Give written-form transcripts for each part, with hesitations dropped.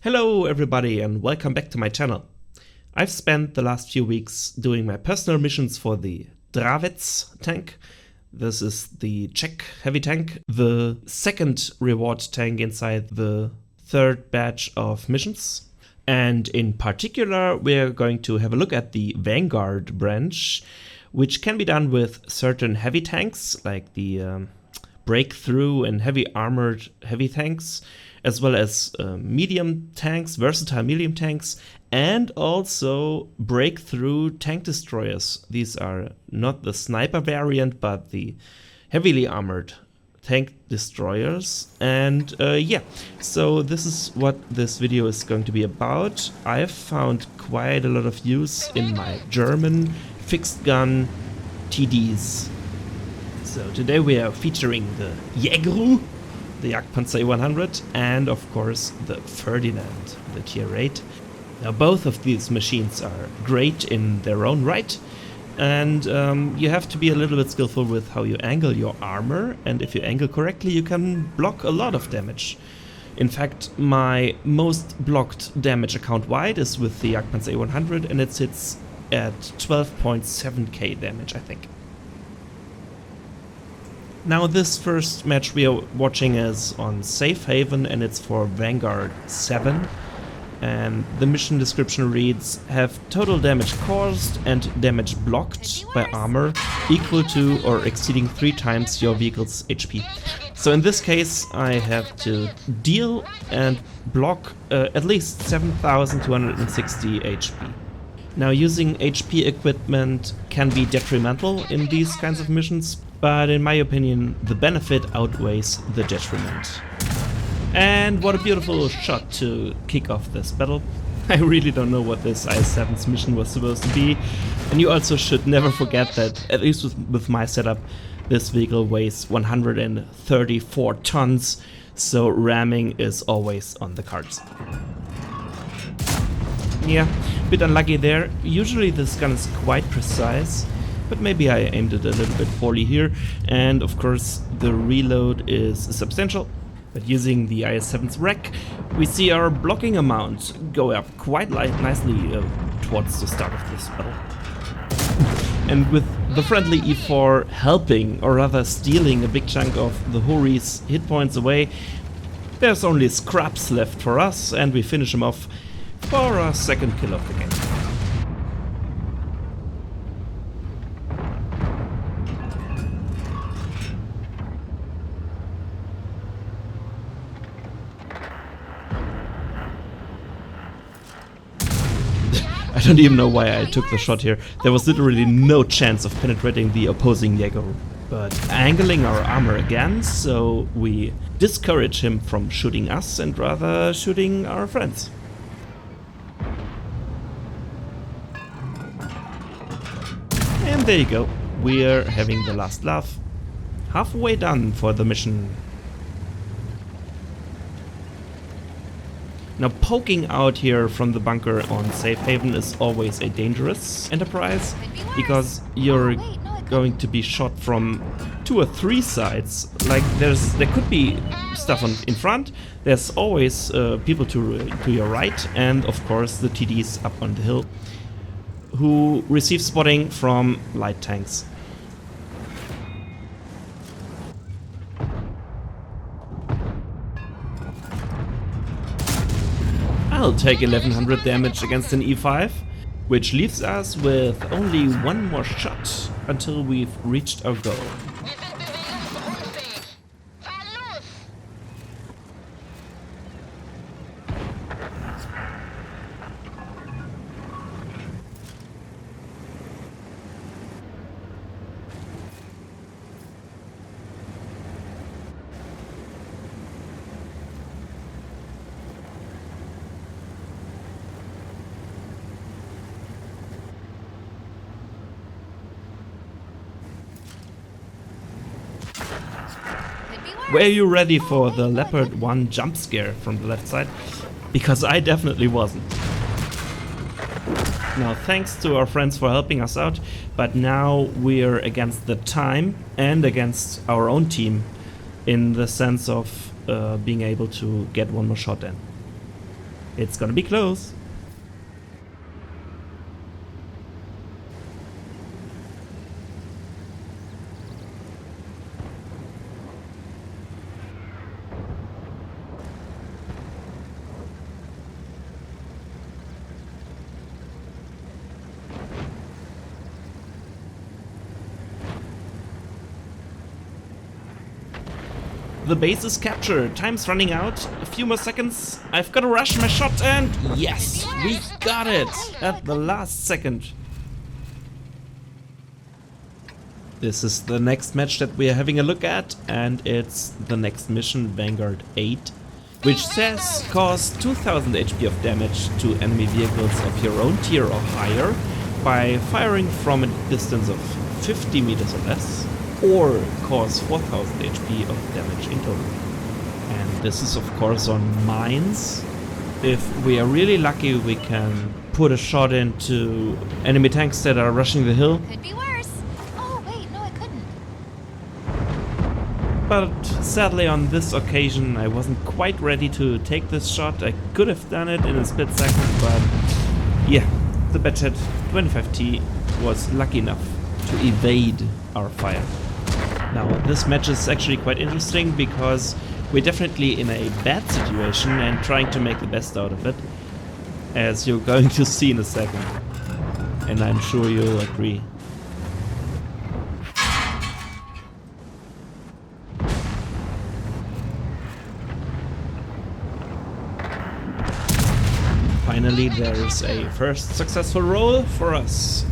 Hello everybody and welcome back to my channel. I've spent the last few weeks doing my personal missions for the Dravec tank. This is the Czech heavy tank, the second reward tank inside the third batch of missions. And in particular, we're going to have a look at the Vanguard branch, which can be done with certain heavy tanks, like the Breakthrough and heavy armored heavy tanks, as well as medium tanks, versatile medium tanks, and also Breakthrough tank destroyers. These are not the sniper variant, but the heavily armored tank destroyers. And yeah, so this is what this video is going to be about. I've found quite a lot of use in my German fixed gun TDs. So today we are featuring the Jägerl, the Jagdpanzer E100, and of course the Ferdinand, the Tier 8. Now both of these machines are great in their own right, and you have to be a little bit skillful with how you angle your armor, and if you angle correctly you can block a lot of damage. In fact, my most blocked damage account wide is with the Jagdpanzer E100, and it sits at 12.7k damage, I think. Now this first match we are watching is on Safe Haven, and it's for Vanguard 7. And the mission description reads: have total damage caused and damage blocked by armor equal to or exceeding 3 times your vehicle's HP. So in this case I have to deal and block at least 7,260 HP. Now using HP equipment can be detrimental in these kinds of missions, but in my opinion the benefit outweighs the detriment. And what a beautiful shot to kick off this battle. I really don't know what this IS-7's mission was supposed to be, and you also should never forget that, at least with my setup, this vehicle weighs 134 tons, so ramming is always on the cards. Yeah, bit unlucky there. Usually this gun is quite precise, but maybe I aimed it a little bit poorly here, and of course the reload is substantial. But using the IS-7's rack, we see our blocking amount go up quite nicely towards the start of this battle. And with the friendly E4 helping, or rather stealing, a big chunk of the Hori's hit points away, there's only scraps left for us, and we finish him off for our second kill of the game. I don't even know why I took the shot here. There was literally no chance of penetrating the opposing Jägerl. But angling our armor again, so we discourage him from shooting us and rather shooting our friends. And there you go. We're having the last laugh. Halfway done for the mission. Now poking out here from the bunker on Safe Haven is always a dangerous enterprise, because you're going to be shot from 2 or 3 sides. Like there could be stuff in front, there's always people to your right, and of course the TDs up on the hill, who receive spotting from light tanks. I'll take 1100 damage against an E5, which leaves us with only one more shot until we've reached our goal. Were you ready for the Leopard 1 jump scare from the left side? Because I definitely wasn't. Now thanks to our friends for helping us out, but now we're against the time and against our own team in the sense of being able to get one more shot in. It's gonna be close. The base is captured. Time's running out. A few more seconds. I've got to rush my shot and yes, we got it at the last second. This is the next match that we are having a look at, and it's the next mission, Vanguard 8, which says cause 2000 HP of damage to enemy vehicles of your own tier or higher by firing from a distance of 50 meters or less, or cause 4000 HP of damage in total. And this is of course on mines. If we are really lucky, we can put a shot into enemy tanks that are rushing the hill. Could be worse. Oh wait, no, I couldn't. But sadly on this occasion I wasn't quite ready to take this shot. I could have done it in a split second, but yeah, the Batchat 25T was lucky enough to evade our fire. Now this match is actually quite interesting because we're definitely in a bad situation and trying to make the best out of it, as you're going to see in a second, and I'm sure you'll agree. Finally there's a first successful roll for us.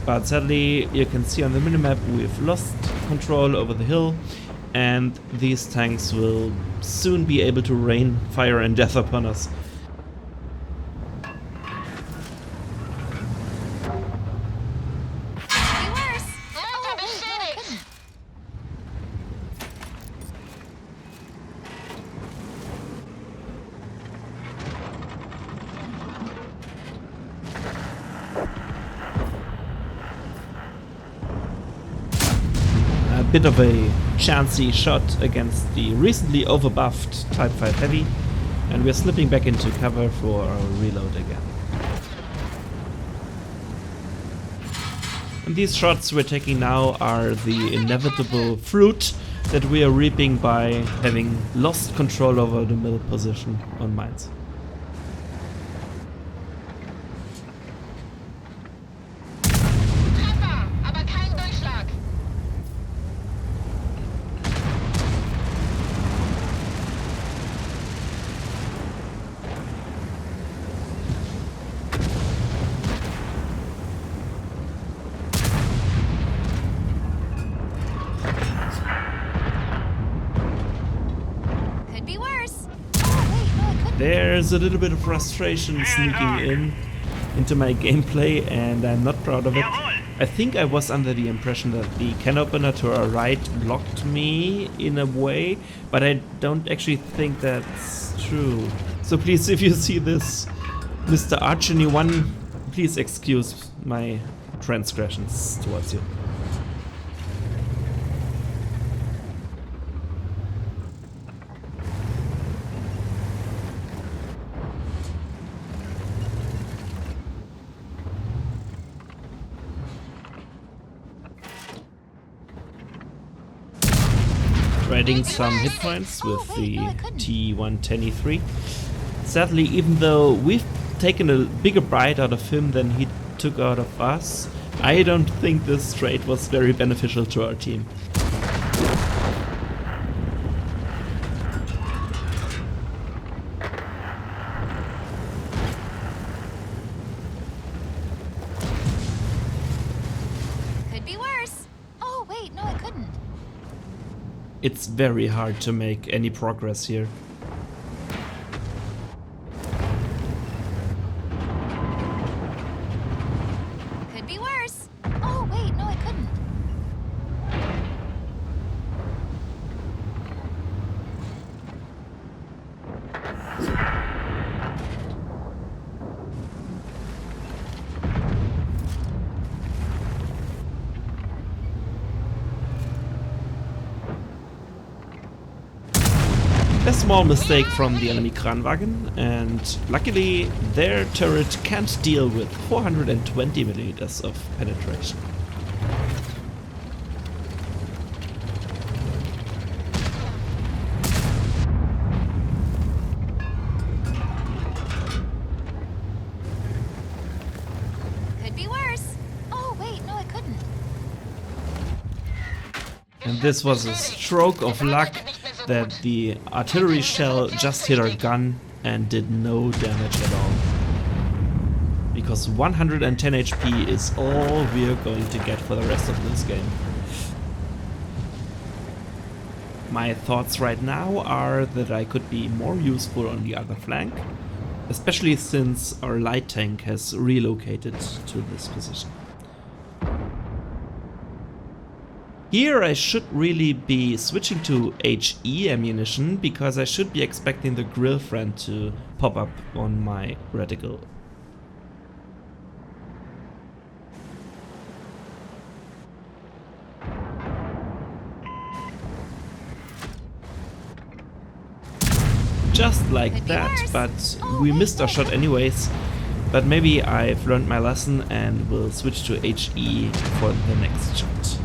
But sadly, you can see on the minimap we've lost control over the hill, and these tanks will soon be able to rain fire and death upon us. Could be worse. Oh wait, no, I couldn't. A bit of a chancy shot against the recently overbuffed Type 5 Heavy, and we're slipping back into cover for our reload again. And these shots we're taking now are the inevitable fruit that we are reaping by having lost control over the middle position on mines. Treffer, aber kein Durchschlag. Could be worse. Oh wait, no, I couldn't. There's a little bit of frustration sneaking into my gameplay, and I'm not proud of it. I think I was under the impression that the can opener to our right blocked me in a way, but I don't actually think that's true. So please, if you see this, Mr. Archony1, please excuse my transgressions towards you. Trading some hit points with the T110E3. Sadly, even though we've taken a bigger bite out of him than he took out of us, I don't think this trade was very beneficial to our team. Could be worse. Oh wait, no, I couldn't. It's very hard to make any progress here. Could be worse. Oh wait, no, I couldn't. There's small mistake from the enemy Kranwagen, and luckily their turret can't deal with 420 millimeters of penetration. Could be worse. Oh, wait, no, it couldn't. And this was a stroke of luck that the artillery shell just hit our gun and did no damage at all. Because 110 HP is all we're going to get for the rest of this game. My thoughts right now are that I could be more useful on the other flank, especially since our light tank has relocated to this position. Here I should really be switching to HE ammunition, because I should be expecting the grill friend to pop up on my reticle. Just like that, but we missed our shot anyways. But maybe I've learned my lesson and will switch to HE for the next shot.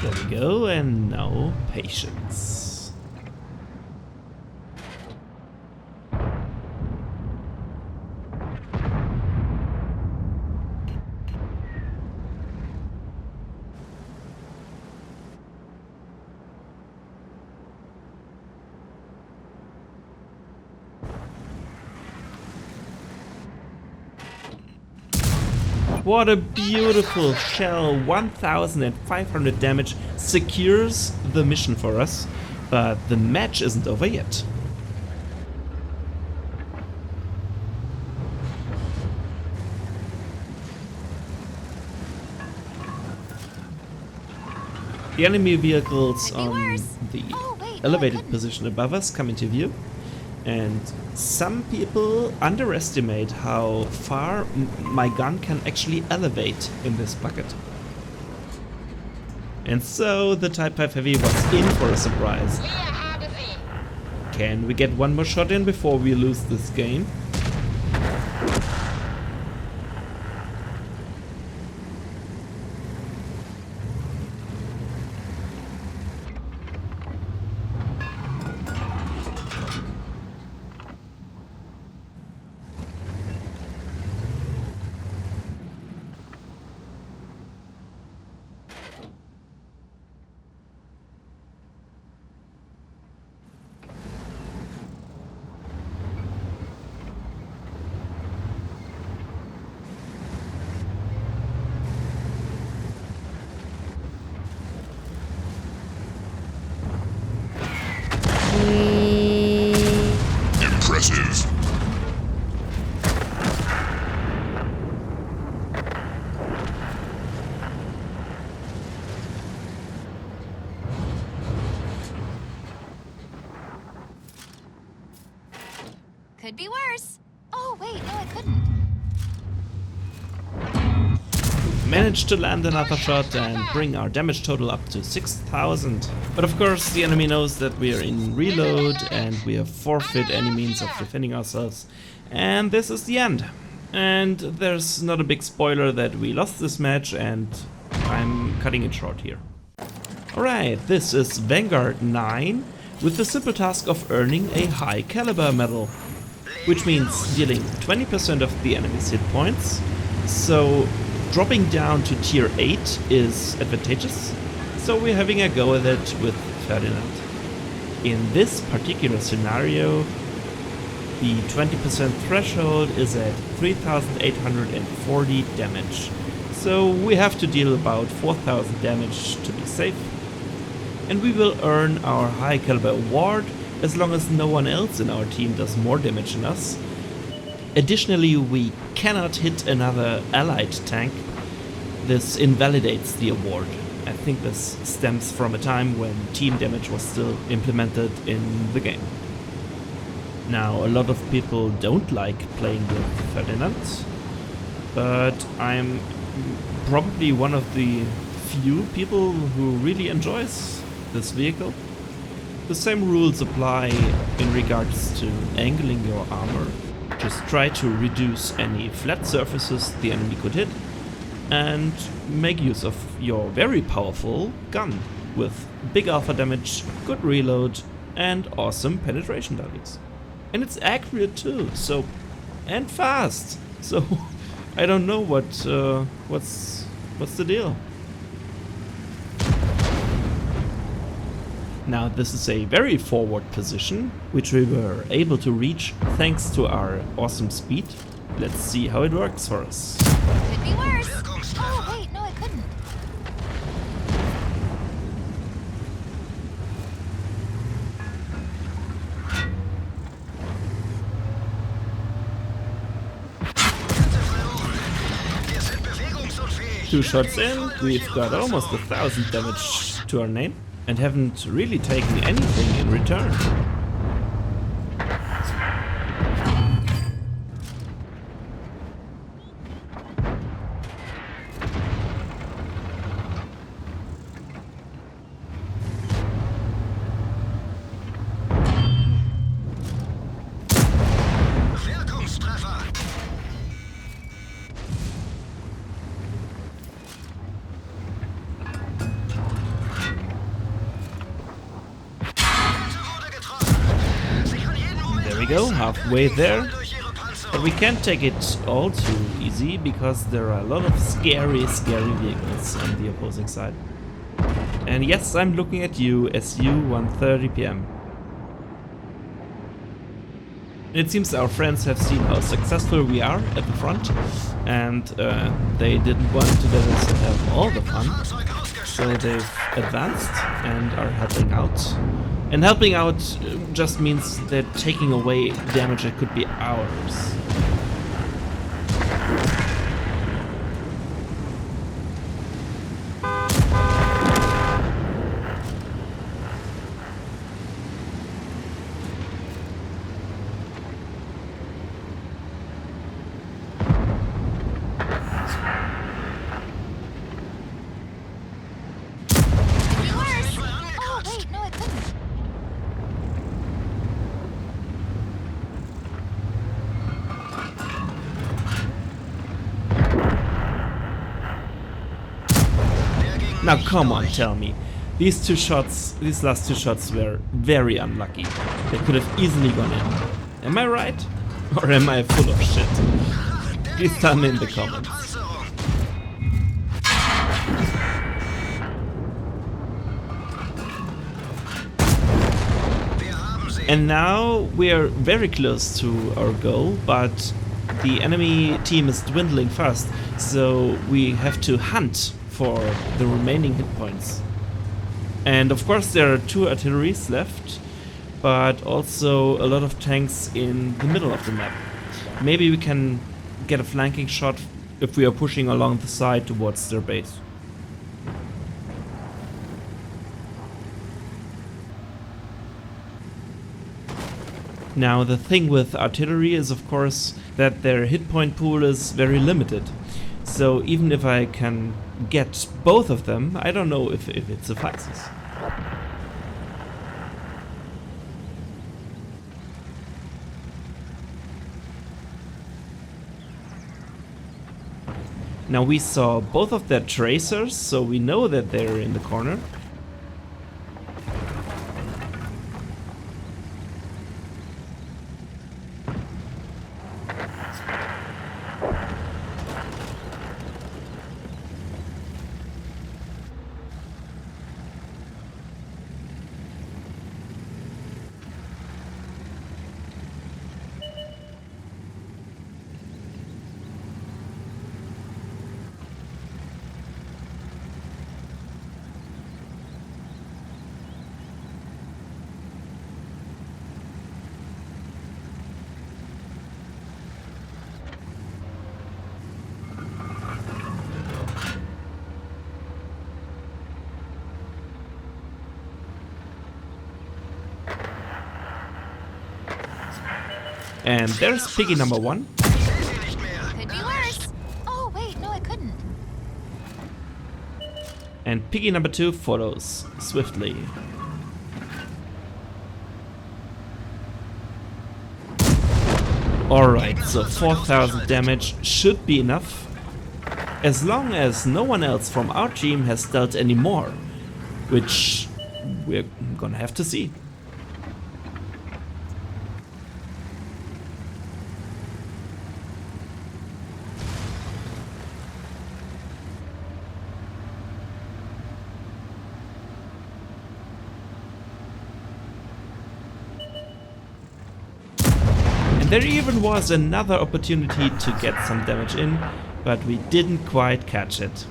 There we go, and now patience. What a beautiful shell, 1500 damage, secures the mission for us, but the match isn't over yet. The enemy vehicles on the elevated position above us come into view. And some people underestimate how far my gun can actually elevate in this bucket. And so the Type 5 Heavy was in for a surprise. Can we get one more shot in before we lose this game? Impressive. Could be worse. Oh, wait, no, it couldn't. Managed to land another shot and bring our damage total up to 6,000. But of course the enemy knows that we are in reload and we have forfeit any means of defending ourselves. And this is the end. And there's not a big spoiler that we lost this match, and I'm cutting it short here. Alright, this is Vanguard 9 with the simple task of earning a high caliber medal, which means dealing 20% of the enemy's hit points. So dropping down to tier 8 is advantageous, so we're having a go at it with Ferdinand. In this particular scenario, the 20% threshold is at 3,840 damage, so we have to deal about 4,000 damage to be safe. And we will earn our high caliber award as long as no one else in our team does more damage than us. Additionally, we cannot hit another allied tank. This invalidates the award. I think this stems from a time when team damage was still implemented in the game. Now, a lot of people don't like playing with Ferdinand, but I'm probably one of the few people who really enjoys this vehicle. The same rules apply in regards to angling your armor. Just try to reduce any flat surfaces the enemy could hit and make use of your very powerful gun with big alpha damage, good reload and awesome penetration values. And it's accurate too, so, and fast. So I don't know what's the deal. Now this is a very forward position, which we were able to reach thanks to our awesome speed. Let's see how it works for us. Could be worse. Oh, wait, no, I couldn't. Two shots in, we've got almost 1,000 damage to our name and haven't really taken anything in return. There we go, halfway there. But we can't take it all too easy because there are a lot of scary vehicles on the opposing side. And yes, I'm looking at you, SU 1:30 PM. It seems our friends have seen how successful we are at the front, and they didn't want to let us have all the fun, so they've advanced and are helping out. And helping out just means they're taking away damage that could be ours. Could be worse. Oh, wait, no, I couldn't. Now come on, tell me. These last two shots were very unlucky. They could have easily gone in. Am I right? Or am I full of shit? Please tell me in the comments. And now we're very close to our goal, but the enemy team is dwindling fast, so we have to hunt for the remaining hit points. And of course there are two artilleries left, but also a lot of tanks in the middle of the map. Maybe we can get a flanking shot if we are pushing along the side towards their base. Now the thing with artillery is of course that their hit point pool is very limited. So even if I can get both of them, I don't know if it suffices. Now we saw both of their tracers, so we know that they're in the corner. And there's Piggy number 1. Could be worse. Oh, wait, no, it couldn't. And Piggy number 2 follows swiftly. Alright, so 4000 damage should be enough, as long as no one else from our team has dealt any more, which we're gonna have to see. There even was another opportunity to get some damage in, but we didn't quite catch it.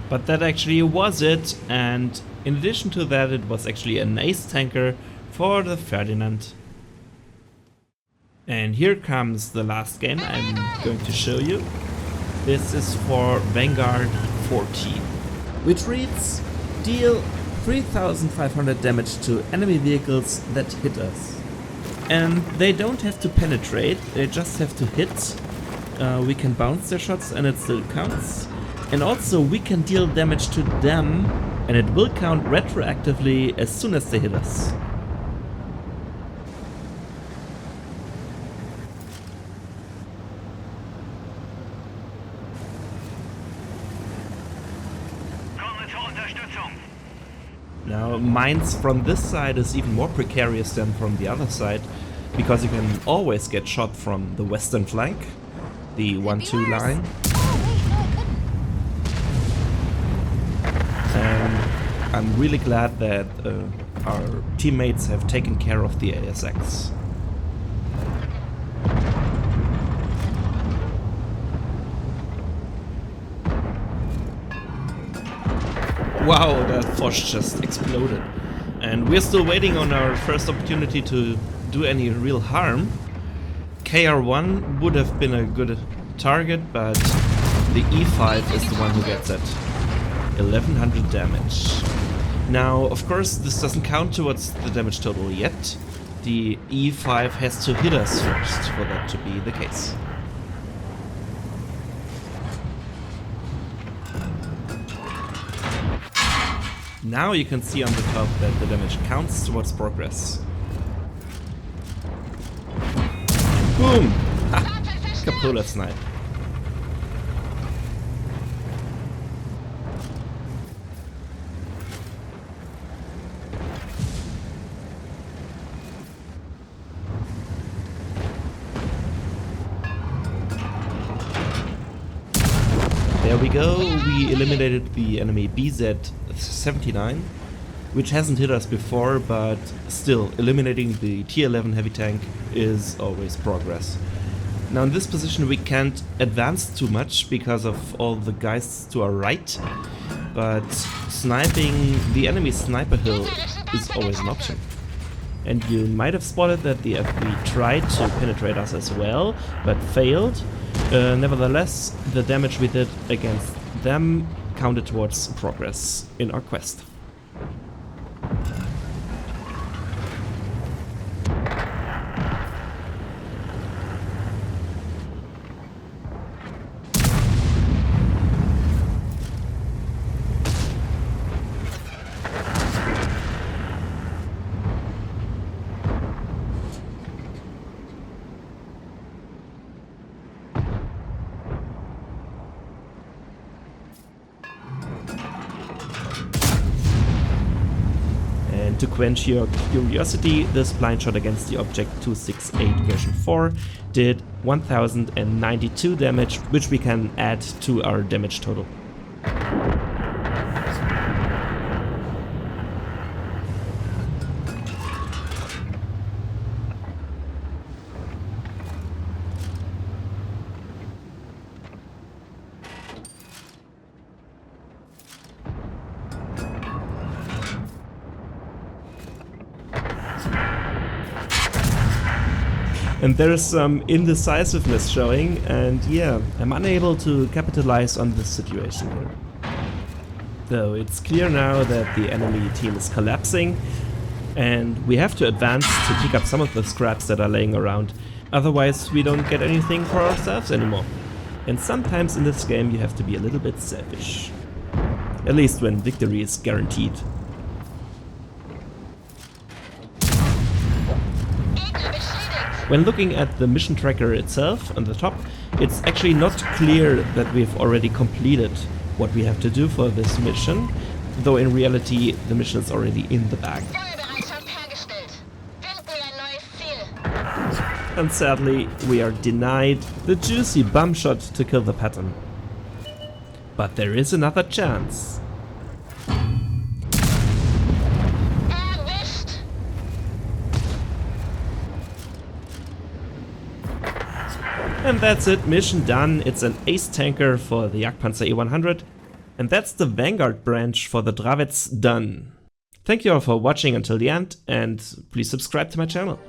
But that actually was it, and in addition to that it was actually an ace tanker for the Ferdinand. And here comes the last game I'm going to show you. This is for Vanguard 14, which reads: deal 3500 damage to enemy vehicles that hit us. And they don't have to penetrate, they just have to hit. We can bounce their shots and it still counts. And also we can deal damage to them and it will count retroactively as soon as they hit us. Now, mines from this side is even more precarious than from the other side, because you can always get shot from the western flank, the 1-2 line. Oh, wait, no, it couldn't. And I'm really glad that our teammates have taken care of the ASX. Wow, that Foch just exploded. And we're still waiting on our first opportunity to do any real harm. KR1 would have been a good target, but the E5 is the one who gets it. 1100 damage. Now, of course, this doesn't count towards the damage total yet. The E5 has to hit us first for that to be the case. Now you can see on the top that the damage counts towards progress. Boom! Ha! Capola snipe. There we go, we eliminated the enemy BZ-79, which hasn't hit us before, but still, eliminating the tier 11 heavy tank is always progress. Now in this position we can't advance too much because of all the guys to our right, but sniping the enemy sniper hill is always an option. And you might have spotted that the FB tried to penetrate us as well, but failed. Nevertheless, the damage we did against them counted towards progress in our quest. To quench your curiosity, this blind shot against the Object 268 version 4 did 1092 damage, which we can add to our damage total. And there is some indecisiveness showing, and yeah, I'm unable to capitalize on this situation here. Though it's clear now that the enemy team is collapsing, And we have to advance to pick up some of the scraps that are laying around. Otherwise we don't get anything for ourselves anymore. And sometimes in this game you have to be a little bit selfish. At least when victory is guaranteed. When looking at the mission tracker itself on the top, it's actually not clear that we've already completed what we have to do for this mission, though in reality the mission is already in the bag. Feuerbereitschaft hergestellt. Finden wir ein neues Ziel. And sadly, we are denied the juicy bum shot to kill the pattern. But there is another chance. Erwischt. And that's it, mission done. It's an ace tanker for the Jagdpanzer E100. And that's the Vanguard branch for the Dravets done. Thank you all for watching until the end, and please subscribe to my channel.